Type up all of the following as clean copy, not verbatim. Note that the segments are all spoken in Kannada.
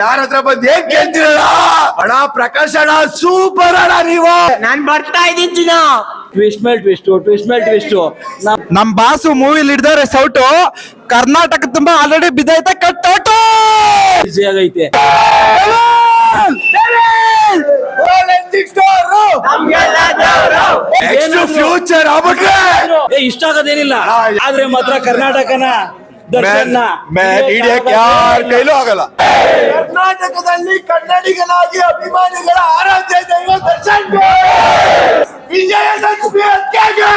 ಯಾರ ಹತ್ರ ಬಂದು ಹೇಗ್ ಕೇಳ್ತೀರಲ್ಲ ಅಣ್ಣ ಪ್ರಕಾಶ್ ಅಣ್ಣ ಸೂಪರ್ ಅಣ್ಣ ನೀವು. ನಾನ್ ಬರ್ತಾ ಇದ್ದೀನಿ ಟ್ವಿಸ್ಟ್ ಮೇಲೆ ಟ್ವಿಸ್ಟ್ ನಮ್ ಬಾಸು ಮೂವಿ ಹಿಡ್ದವ್ರೆ ಸೌಟು ಕರ್ನಾಟಕ ತುಂಬಾ ಆಲ್ರೆಡಿ ಬಿದ್ದೈತೆ ಕಟ್ಟೋಟು ಈಸಿ ಆಗೈತೆ. ಫ್ಯೂಚರ್ ಆಗ್ಬಿಟ್ರೆ ಇಷ್ಟ ಆಗೋದೇನಿಲ್ಲ ಆದ್ರೆ ಮಾತ್ರ ಕರ್ನಾಟಕನ ದರ್ಶನ ಯಾರ ಕೈಲೂ ಆಗಲ್ಲ. ಕರ್ನಾಟಕದಲ್ಲಿ ಕನ್ನಡಿಗನಾಗಿ ಅಭಿಮಾನಿಗಳ ಆರಾಧ್ಯ ದೈವ ದರ್ಶನ್ ವಿಜಯದಶಮಿ ಹತ್ಯೆಗೆ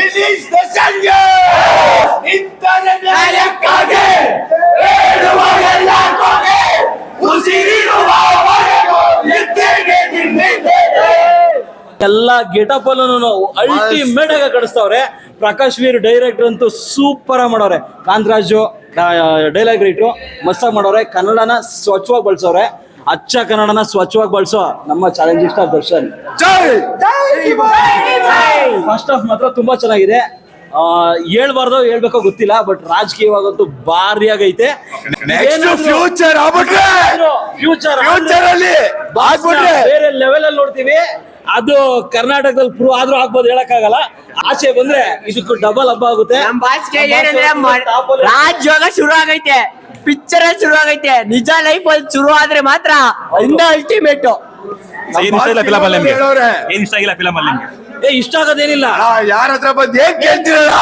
ರಿಲೀಸ್ ದರ್ಶನ್ಗೆ ಇಂತನೆ ನ್ಯಾಯಕ್ಕಾಗಿ ಹೇಳುವ ಎಲ್ಲ ಕೊನೆ ಉಸಿರಿರುವವರೆಗೂ ಎದ್ದೆಗೆ ನಿಂತಿದ್ದೇನೆ. ಎಲ್ಲ ಗೆಟಪ್ ಅಲ್ಲೂ ಅಲ್ಟಿಮೇಟ್ ಆಗಿ ಕಳಿಸ್ತವ್ರೆ. ಪ್ರಕಾಶ್ ವೀರ್ ಡೈರೆಕ್ಟರ್ ಅಂತೂ ಸೂಪರ್ ಆಗಿ ಮಾಡವ್ರೆ. ಕಾಂತರಾಜು ಡೈಲಾಗ್ ರೈಟ್ರು ಮಸ್ತಾಗಿ ಮಾಡವ್ರೆ. ಕನ್ನಡನ ಸ್ವಚ್ಛವಾಗಿ ಬಳಸವ್ರೆ. ಅಚ್ಚ ಕನ್ನಡನ ಸ್ವಚ್ಛವಾಗಿ ಬಳಸೋ ನಮ್ಮ challenging star Darshan. First half ಮಾತ್ರ ತುಂಬಾ ಚೆನ್ನಾಗಿದೆ. ಹೇಳ್ಬೇಕೋ ಗೊತ್ತಿಲ್ಲ, ಬಟ್ ರಾಜಕೀಯವಾಗಂತೂ ಭಾರಿ ಆಗೈತೆ. ಫ್ಯೂಚರ್ ಆಗ್ಬಿಟ್ರೆ ಫ್ಯೂಚರ್ ಅಲ್ಲಿ ಬೇರೆ ಲೆವೆಲ್ ಅಲ್ಲಿ ನೋಡ್ತೀವಿ. ಅದು ಕರ್ನಾಟಕದಲ್ಲಿ ಪ್ರೂವ್ ಆದ್ರೂ ಆಗ್ಬೋದು, ಹೇಳಕ್ಕಾಗಲ್ಲ. ಆಚೆ ಬಂದ್ರೆ ಇದಕ್ಕೂ ಡಬಲ್ ಹಬ್ಬ ಆಗುತ್ತೆ. ನಮ್ ಬಾಸ್ಗೆ ಏನಂದ್ರೆ ರಾಜ್ಯೋಗ ಶುರು ಆಗೈತೆ, ಪಿಕ್ಚರ್ ಅಲ್ಲಿ ಶುರು ಆಗೈತೆ. ನಿಜ ಲೈಫ್ ಅಲ್ಲಿ ಶುರು ಆದ್ರೆ ಮಾತ್ರ ಇನ್ನ ಅಲ್ಟಿಮೇಟ್. ಇಷ್ಟ ಆಗೋದೇನಿಲ್ಲ. ಯಾರ ಹತ್ರ ಬಂದು ಹೇಗ್ ಕೇಳ್ತೀರಲ್ಲ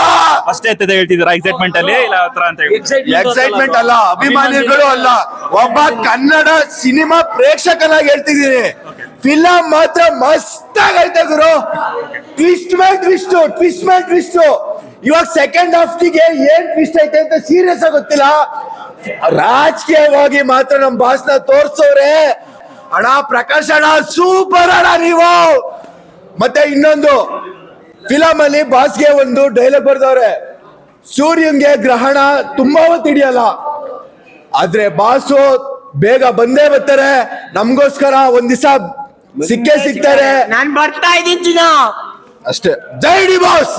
ಫಸ್ಟ್ ಹೇಳ್ತಿದ್ದೀರಾ ಎಕ್ಸೈಟ್ಮೆಂಟ್ ಅಲ್ಲಿ ಇಲ್ಲ ಹತ್ರ ಅಂತ ಹೇಳಿ. ಎಕ್ಸೈಟ್ಮೆಂಟ್ ಅಲ್ಲ, ಅಭಿಮಾನಿಗಳು ಅಲ್ಲ, ಒಬ್ಬ ಕನ್ನಡ ಸಿನಿಮಾ ಪ್ರೇಕ್ಷಕನಾಗಿ ಹೇಳ್ತಿದ್ದೀನಿ. ಫಿಲಂ ಮಾತ್ರ ಮಸ್ತ್ ಆಗೈತೆ ಗುರು. ಟ್ವಿಸ್ಟ್ ಮೇಲೆ ಟ್ವಿಸ್ಟ್. ಇವಾಗ ಸೆಕೆಂಡ್ ಹಾಫ್ಟಿಗೆ ಏನ್ ಟ್ವಿಸ್ಟ್ ಐತೆ ಅಂತ ಸೀರಿಯಸ್ ಆಗಿ ಗೊತ್ತಿಲ್ಲ. ರಾಜಕೀಯವಾಗಿ ಮಾತ್ರ ನಮ್ ಬಾಸ್ನ ತೋರ್ಸೋರೆ. ಅಣ್ಣ ಪ್ರಕಾಶ್ ಅಣ್ಣ ಸೂಪರ್ ಅಣ್ಣ ನೀವು. ಮತ್ತೆ ಇನ್ನೊಂದು ಫಿಲಂ ಅಲ್ಲಿ ಬಾಸ್ಗೆ ಒಂದು ಡೈಲಾಗ್ ಬರ್ದವ್ರೆ, ಸೂರ್ಯನ್ಗೆ ಗ್ರಹಣ ತುಂಬಾ ಹೊತ್ತು ಹಿಡಿಯಲ್ಲ, ಆದ್ರೆ ಬಾಸು ಬೇಗ ಬಂದೇ ಬರ್ತಾರೆ. ನಮ್ಗೋಸ್ಕರ ಒಂದ್ ದಿವಸ ಸಿಕ್ಕೇ ಸಿಗ್ತಾರೆ. ನಾನ್ ಬರ್ತಾ ಇದ್ದೀನಿ ಅಷ್ಟೇ. ಜೈ ಡಿ ಬಾಸ್.